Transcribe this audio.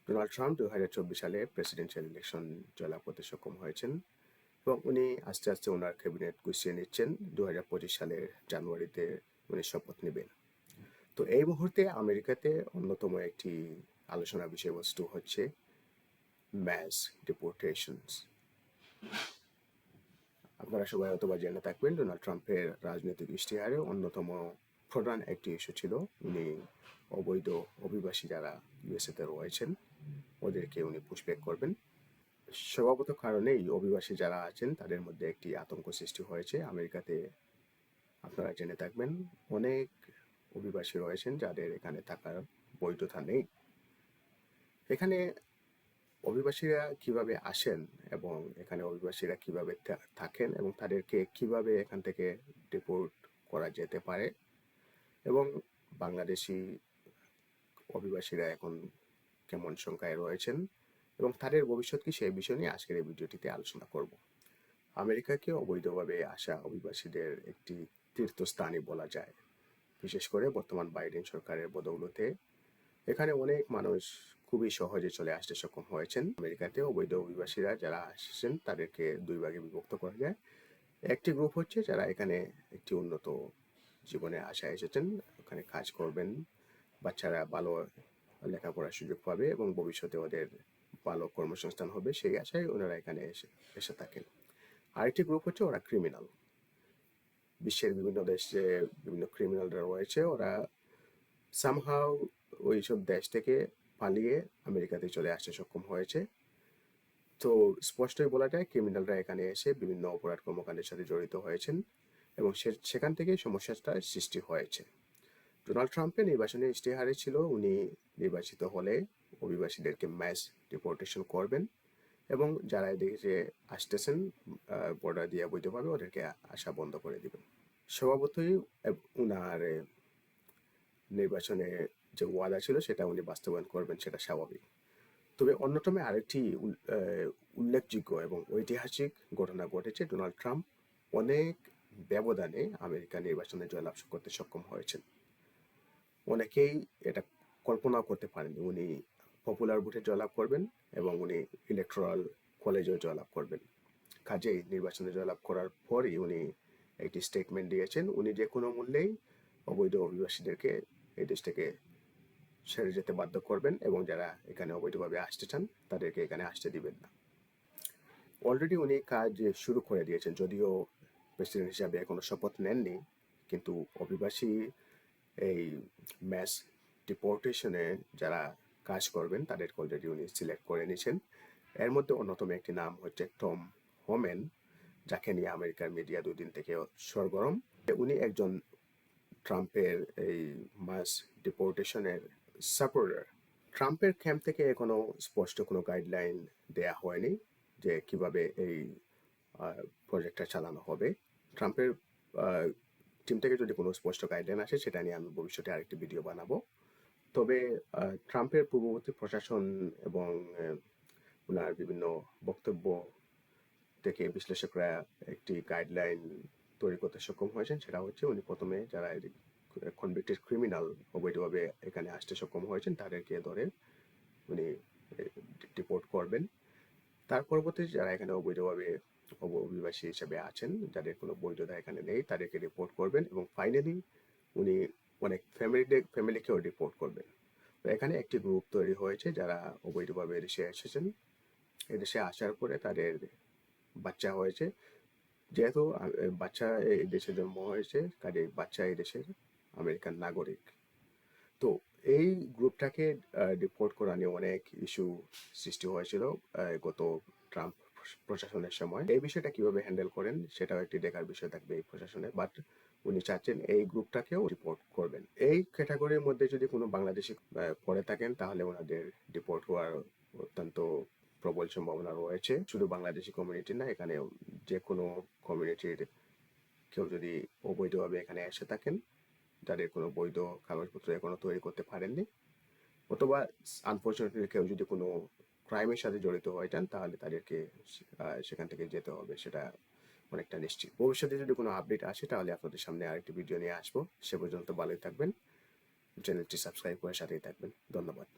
Donald Trump 2024 সালে presidential election জয়লাভ করতে সক্ষম হয়েছেন এবং উনি আস্তে আস্তে ওনার ক্যাবিনেট গুছিয়ে নিচ্ছেন। 2025 সালের জানুয়ারিতে উনি শপথ নেবেন। তো এই মুহূর্তে আমেরিকাতে অন্যতম একটি আলোচনার বিষয়বস্তু হচ্ছে ম্যাস ডিপোর্টেশনস। আপনারা সবাই অথবা জেনে থাকবেন, ডোনাল্ড ট্রাম্পের রাজনৈতিক ইশতেহারে অন্যতম প্রধান একটি ইস্যু ছিল উনি অবৈধ অভিবাসী যারা ইউএসএতে রয়েছেন ওদেরকে উনি পুশব্যাক করবেন। স্বভাবত কারণেই অভিবাসী যারা আছেন তাদের মধ্যে একটি আতঙ্ক সৃষ্টি হয়েছে। আমেরিকাতে আপনারা জেনে থাকবেন অনেক অভিবাসী রয়েছেন যাদের এখানে থাকার বৈধতা নেই। এখানে অভিবাসীরা কিভাবে আসেন এবং এখানে অভিবাসীরা কিভাবে থাকেন এবং তাদেরকে কিভাবে এখান থেকে ডিপোর্ট করা যেতে পারে এবং বাংলাদেশি অভিবাসীরা এখন কেমন সংখ্যায় রয়েছেন এবং তাদের ভবিষ্যৎ কি, সেই বিষয় নিয়ে আজকের এই ভিডিওটিতে আলোচনা করব। আমেরিকাকে অবৈধভাবে আসা অভিবাসীদের একটি তীর্থস্থানই বলা যায়। বিশেষ করে বর্তমান বাইডেন সরকারের বদৌলতে এখানে অনেক মানুষ খুবই সহজে চলে আসতে সক্ষম হয়েছেন। আমেরিকাতে অবৈধ অভিবাসীরা যারা আসছেন তাদেরকে দুই ভাগে বিভক্ত করা যায়। একটি গ্রুপ হচ্ছে যারা এখানে একটি উন্নত জীবনে আশায় এসেছেন, ওখানে কাজ করবেন, বাচ্চারা ভালো লেখাপড়ার সুযোগ পাবে এবং ভবিষ্যতে ওদের ভালো কর্মসংস্থান হবে, সেই আশায় ওনারা এখানে এসে থাকেন। আরেকটি গ্রুপ হচ্ছে ওরা ক্রিমিনাল। বিশ্বের বিভিন্ন দেশে বিভিন্ন ক্রিমিনালরা রয়েছে, ওরা সামহাও ওইসব দেশ থেকে পালিয়ে আমেরিকাতে চলে আসতে সক্ষম হয়েছে। তো স্পষ্টই বলা যায় ক্রিমিনালরা এখানে এসে বিভিন্ন অপরাধ কর্মকাণ্ডের সাথে জড়িত হয়েছেন এবং সেখান থেকে সমস্যাটা সৃষ্টি হয়েছে। ডোনাল্ড ট্রাম্পের নির্বাচনী ইশতেহারে ছিল উনি নির্বাচিত হলে অভিবাসীদেরকে ম্যাস ডিপোর্টেশন করবেন এবং যারা এদিকে আসতেছেন বর্ডার দিয়ে অবৈধভাবে ওদেরকে আসা বন্ধ করে দিবেন। স্বভাবতই উনার নির্বাচনে যে ওয়াদা ছিল সেটা উনি বাস্তবায়ন করবেন, সেটা স্বাভাবিক। তবে অন্যতম আরেকটি উল্লেখযোগ্য এবং ঐতিহাসিক ঘটনা ঘটেছে। ডোনাল্ড ট্রাম্প অনেক ব্যবধানে আমেরিকা নির্বাচনে জয়লাভ করতে সক্ষম হয়েছেন। অনেকেই এটা কল্পনাও করতে পারেনি উনি পপুলার ভোটে জয়লাভ করবেন এবং উনি ইলেকট্রাল কলেজেও জয়লাভ করবেন। কাজেই নির্বাচনে জয়লাভ করার পরই উনি একটি স্টেটমেন্ট দিয়েছেন উনি যে কোনো মূল্যেই অবৈধ অভিবাসীদেরকে এই দেশ থেকে ছেড়ে যেতে বাধ্য করবেন এবং যারা এখানে অবৈধভাবে আসতে চান তাদেরকে এখানে আসতে দিবেন না। অলরেডি উনি কাজ শুরু করে দিয়েছেন, যদিও প্রেসিডেন্ট হিসাবে এখনো শপথ নেননি, কিন্তু অভিবাসী এই ম্যাস ডিপোর্টেশনে যারা কাজ করবেন তাদেরকে অলরেডি উনি সিলেক্ট করে নিয়েছেন। এর মধ্যে অন্যতম একটি নাম হচ্ছে টম হোমেন, যাকে নিয়ে আমেরিকার মিডিয়া দুদিন থেকে সরগরম। উনি একজন ট্রাম্পের এই মাস ডিপোর্টেশনের সাপোর্টার। ট্রাম্পের ক্যাম্প থেকে এখনো স্পষ্ট কোনো গাইডলাইন দেয়া হয়নি যে কিভাবে এই প্রজেক্টটা চালানো হবে। ট্রাম্পের টিম থেকে যদি কোনো স্পষ্ট গাইডলাইন আসে সেটা নিয়ে আমি ভবিষ্যতে আরেকটি ভিডিও বানাবো। তবে ট্রাম্পের পূর্ববর্তী প্রশাসন এবং ওনার বিভিন্ন বক্তব্য থেকে বিশ্লেষকরা একটি গাইডলাইন তৈরি করতে সক্ষম হয়েছেন। সেটা হচ্ছে উনি প্রথমে যারা কনভিক্টেড ক্রিমিনাল অবৈধভাবে এখানে আসতে সক্ষম হয়েছেন তাদেরকে ধরে উনি ডিপোর্ট করবেন। তার পরবর্তীতে যারা এখানে অবৈধভাবে অভিবাসী হিসেবে আছেন, যাদের কোনো বৈধতা এখানে নেই, তাদেরকে রিপোর্ট করবেন এবং ফাইনালি উনি অনেক ফ্যামিলিকেও রিপোর্ট করবেন। তো এখানে একটি গ্রুপ তৈরি হয়েছে যারা অবৈধভাবে এদেশে এসেছেন। এদেশে আসার পরে তাদের বাচ্চা হয়েছে, যেহেতু বাচ্চা এই দেশে জন্ম হয়েছে কাজে বাচ্চা এই দেশের আমেরিকান নাগরিক। তো এই গ্রুপটাকে ডিপোর্ট করা নিয়ে অনেক ইস্যু সৃষ্টি হয়েছিল গত ট্রাম্প প্রশাসনের সময়। এই বিষয়টা কিভাবে হ্যান্ডেল করেন সেটাও একটি দেখার বিষয় থাকবে এই প্রশাসনে, বাট উনি চাচ্ছেন এই গ্রুপটাকেও ডিপোর্ট করবেন। এই ক্যাটাগরির মধ্যে যদি কোনো বাংলাদেশি পড়ে থাকেন তাহলে ওনাদের ডিপোর্ট হওয়ার অত্যন্ত প্রবল সম্ভাবনা রয়েছে। শুধু বাংলাদেশি কমিউনিটি না, এখানে যে কোনো কমিউনিটির কেউ যদি অবৈধভাবে এখানে এসে থাকেন, যাদের কোনো বৈধ কাগজপত্র এখনো তৈরি করতে পারেননি, অথবা আনফর্চুনেটলি কেউ যদি কোনো ক্রাইমের সাথে জড়িত হয়ে যান তাহলে তাদেরকে সেখান থেকে যেতে হবে, সেটা অনেকটা নিশ্চিত। ভবিষ্যতে যদি কোনো আপডেট আসে তাহলে আপনাদের সামনে আরেকটি ভিডিও নিয়ে আসবো। সে পর্যন্ত ভালোই থাকবেন, চ্যানেলটি সাবস্ক্রাইব করে সাথেই থাকবেন। ধন্যবাদ।